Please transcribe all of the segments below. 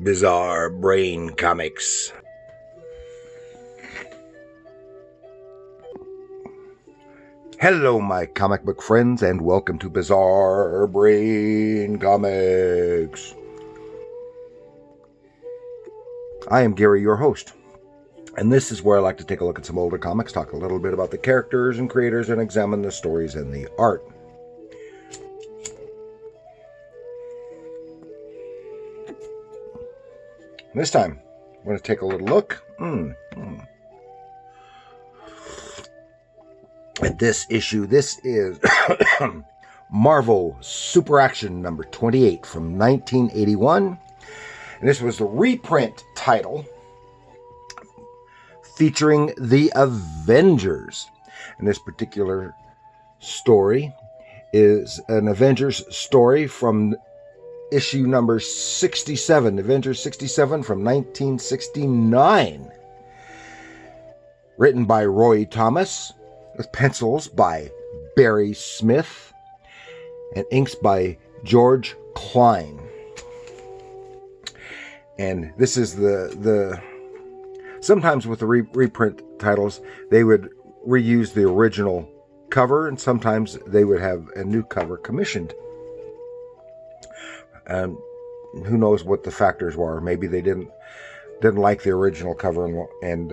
Bizarre Brain Comics. Hello, my comic book friends, and welcome to Bizarre Brain Comics. I am Gary, your host, and this is where I like to take a look at some older comics, talk a little bit about the characters and creators, and examine the stories and the art. This time, I'm going to take a little look at this issue. This is Marvel Super Action number 28 from 1981. And this was the reprint title featuring the Avengers. And this particular story is an Avengers story from issue number 67, Avengers 67 from 1969. Written by Roy Thomas, with pencils by Barry Smith, and inks by George Klein. And this is the sometimes with the reprint titles, they would reuse the original cover, and sometimes they would have a new cover commissioned. Who knows what the factors were? Maybe they didn't like the original cover and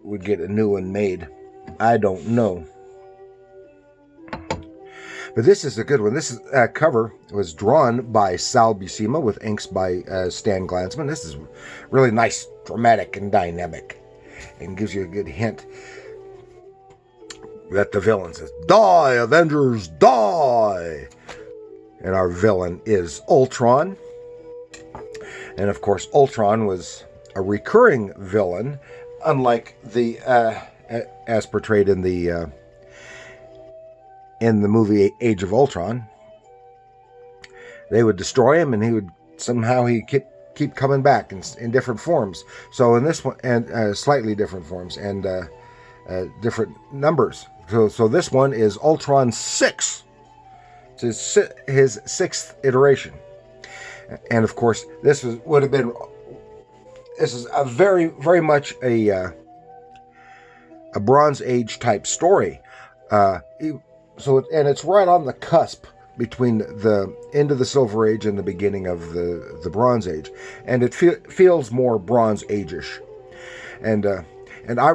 would get a new one made. I don't know. But this is a good one. This cover was drawn by Sal Buscema with inks by Stan Glansman. This is really nice, dramatic, and dynamic, and gives you a good hint that the villain says, "Die, Avengers, die!" And our villain is Ultron. And of course, Ultron was a recurring villain, unlike the as portrayed in the movie Age of Ultron. They would destroy him, and he would somehow keep coming back in different forms. So in this one, and slightly different forms and different numbers. So this one is Ultron 6. It's his sixth iteration, and of course, this is a very, very much a Bronze Age type story. It's right on the cusp between the end of the Silver Age and the beginning of the Bronze Age, and it feels more Bronze Age-ish, and I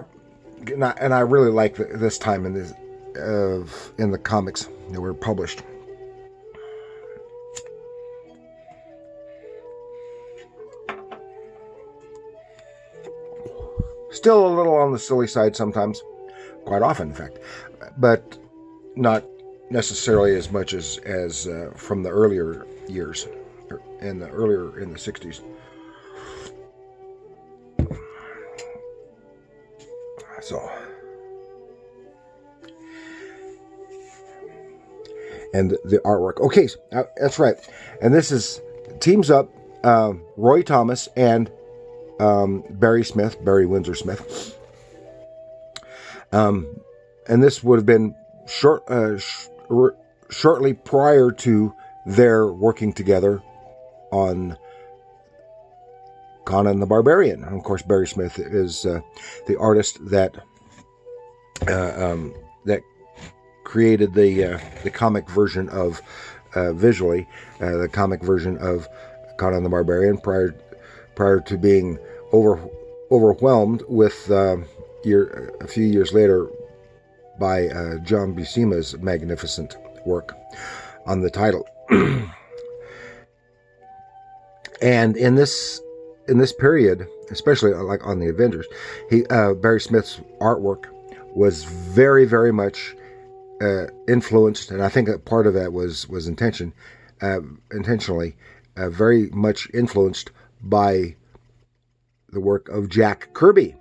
really like this time in the comics that were published. Still a little on the silly side sometimes, quite often in fact, but not necessarily as much as from the earlier years, in the 60s. So, and the artwork. Okay, that's right. And this teams up Roy Thomas and Barry Windsor Smith. And this would have been shortly prior to their working together on Conan the Barbarian. And of course, Barry Smith is the artist that created the comic version of visually the comic version of Conan the Barbarian prior to being overwhelmed with a few years later by John Buscema's magnificent work on the title. And in this period, especially like on the Avengers, Barry Smith's artwork was very, very much influenced, and I think that part of that was intentionally very much influenced by the work of Jack Kirby,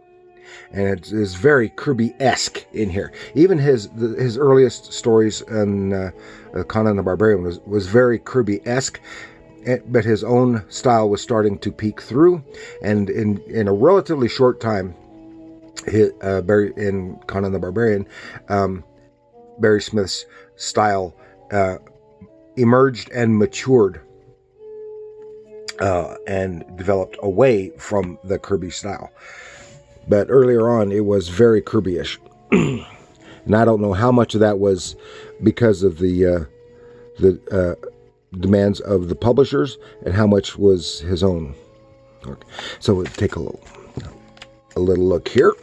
and it is very Kirby-esque in here. Even his earliest stories on Conan the Barbarian was very Kirby-esque, but his own style was starting to peek through, and in a relatively short time, Barry in Conan the Barbarian, Barry Smith's style emerged and matured and developed away from the Kirby style. But earlier on, it was very Kirby-ish. And I don't know how much of that was because of the demands of the publishers and how much was his own work. So we'll take a little look here.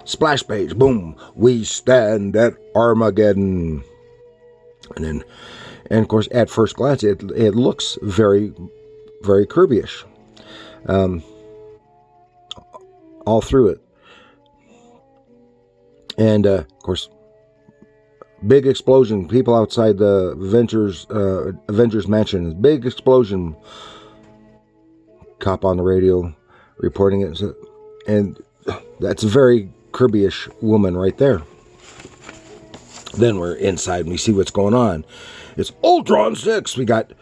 Splash page, boom, we stand at Armageddon. And of course, at first glance, it looks very, very Kirby-ish. All through it. And, of course, big explosion. People outside the Avengers Mansion. Big explosion. Cop on the radio reporting it. And that's a very Kirby-ish woman right there. Then we're inside and we see what's going on. It's Ultron 6. We got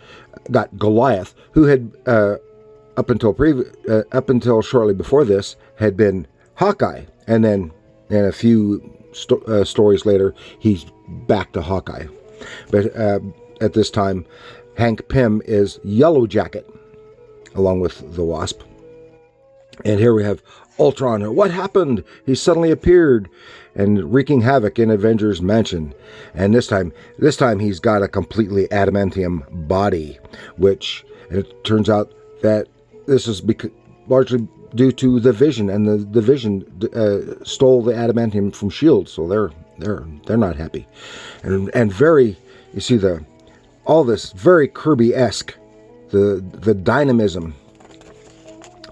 Goliath, who had up until shortly before this had been Hawkeye, and then a few stories later he's back to Hawkeye. But at this time, Hank Pym is Yellow Jacket, along with the Wasp. And here we have Ultron. What happened? He suddenly appeared and wreaking havoc in Avengers Mansion. And this time he's got a completely adamantium body, which it turns out that this is largely due to the Vision, and the Vision stole the adamantium from S.H.I.E.L.D., so they're not happy. And very, you see all this very Kirby-esque, the dynamism,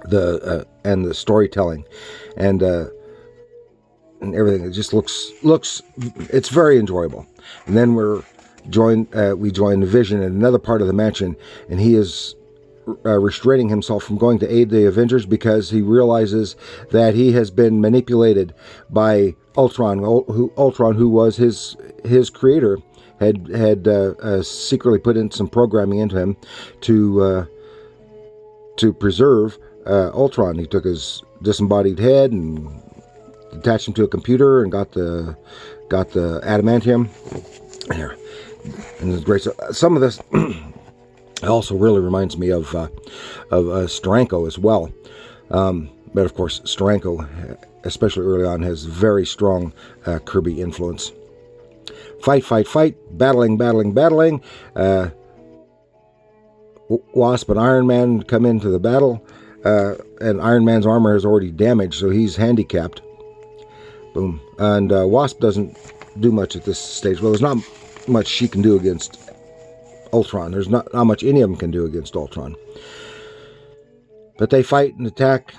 and the storytelling, and everything. It just looks it's very enjoyable. And then we join the Vision in another part of the mansion, and he is restraining himself from going to aid the Avengers because he realizes that he has been manipulated by Ultron, who was his creator, had secretly put in some programming into him to preserve Ultron. He took his disembodied head and attached him to a computer and got the adamantium. Here, and it's great. So some of this also really reminds me of Steranko as well. But of course, Steranko, especially early on, has very strong Kirby influence. Fight, battling. Wasp and Iron Man come into the battle, and Iron Man's armor is already damaged, so he's handicapped. Boom. And Wasp doesn't do much at this stage. Well, there's not much she can do against Ultron. There's not much any of them can do against Ultron. But they fight and attack,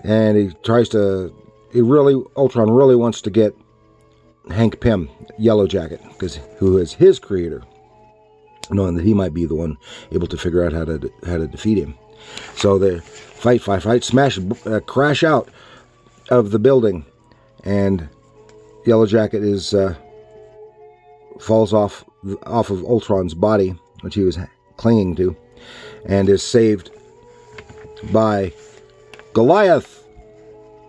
and Ultron really wants to get Hank Pym, Yellow Jacket, who is his creator, knowing that he might be the one able to figure out how to defeat him. So they fight, smash, crash out of the building, and Yellow Jacket falls off of Ultron's body, which he was clinging to, and is saved by Goliath,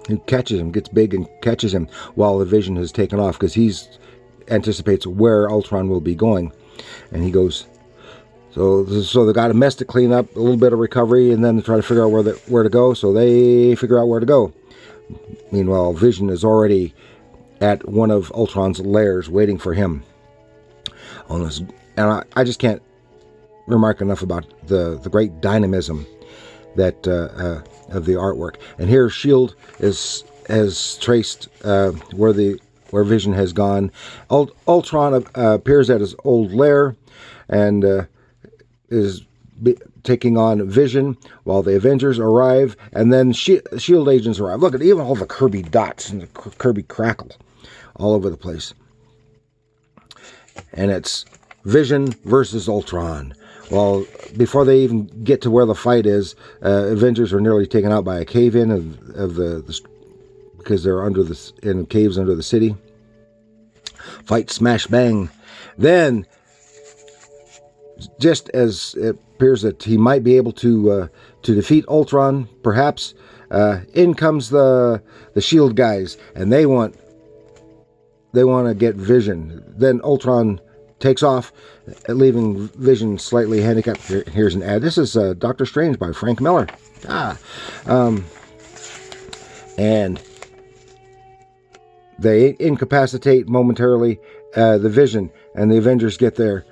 who catches him, gets big and catches him while the Vision has taken off, because he anticipates where Ultron will be going, and he goes. So they got a mess to clean up, a little bit of recovery, and then they try to figure out where to go. So they figure out where to go. Meanwhile, Vision is already at one of Ultron's lairs waiting for him. And I just can't remark enough about the great dynamism that of the artwork. And here S.H.I.E.L.D. has traced where Vision has gone. Ultron appears at his old lair and is taking on Vision while the Avengers arrive, and then S.H.I.E.L.D. agents arrive. Look at even all the Kirby dots and the Kirby crackle all over the place. And it's Vision versus Ultron. Well, before they even get to where the fight is, Avengers are nearly taken out by a cave-in because they're in caves under the city. Fight, smash, bang. Then, just as it appears that he might be able to defeat Ultron, perhaps, in comes the S.H.I.E.L.D. guys, and they want to get Vision. Then Ultron takes off, leaving Vision slightly handicapped. Here's an ad. This is Doctor Strange by Frank Miller. And they incapacitate momentarily the Vision, and the Avengers get there.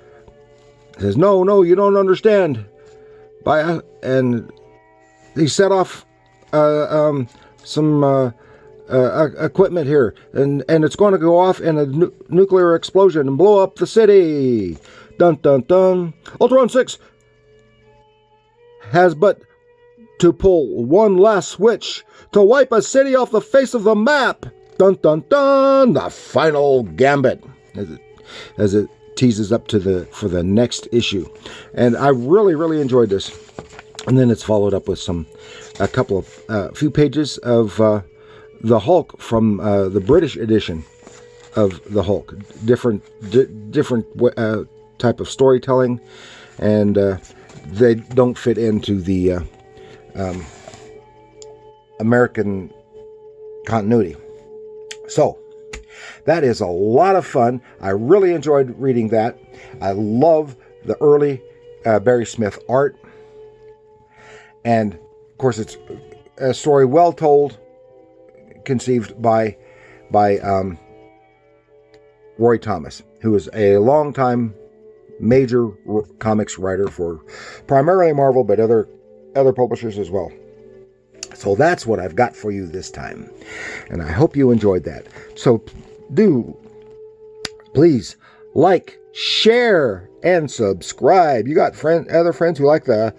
It says, no, you don't understand. And he set off some equipment here, and it's going to go off in a nuclear explosion and blow up the city. Dun dun dun. Ultron 6 has but to pull one last switch to wipe a city off the face of the map. Dun dun dun. The final gambit, as it teases up for the next issue, and I really enjoyed this. And then it's followed up with a few pages of the Hulk from the British edition of the Hulk. Different type of storytelling, and they don't fit into the American continuity. So that is a lot of fun. I really enjoyed reading that. I love the early Barry Smith art, and of course it's a story well told, conceived by Roy Thomas, who is a longtime major comics writer for primarily Marvel, but other publishers as well. So that's what I've got for you this time, and I hope you enjoyed that. So do please like, share, and subscribe. You got other friends who like the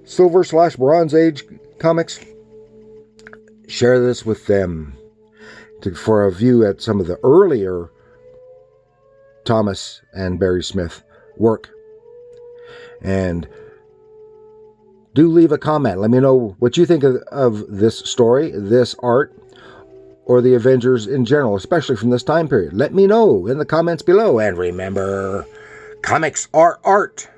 Silver/Bronze Age comics? Share this with them for a view at some of the earlier Thomas and Barry Smith work. And do leave a comment. Let me know what you think of this story, this art, or the Avengers in general, especially from this time period. Let me know in the comments below. And remember, comics are art.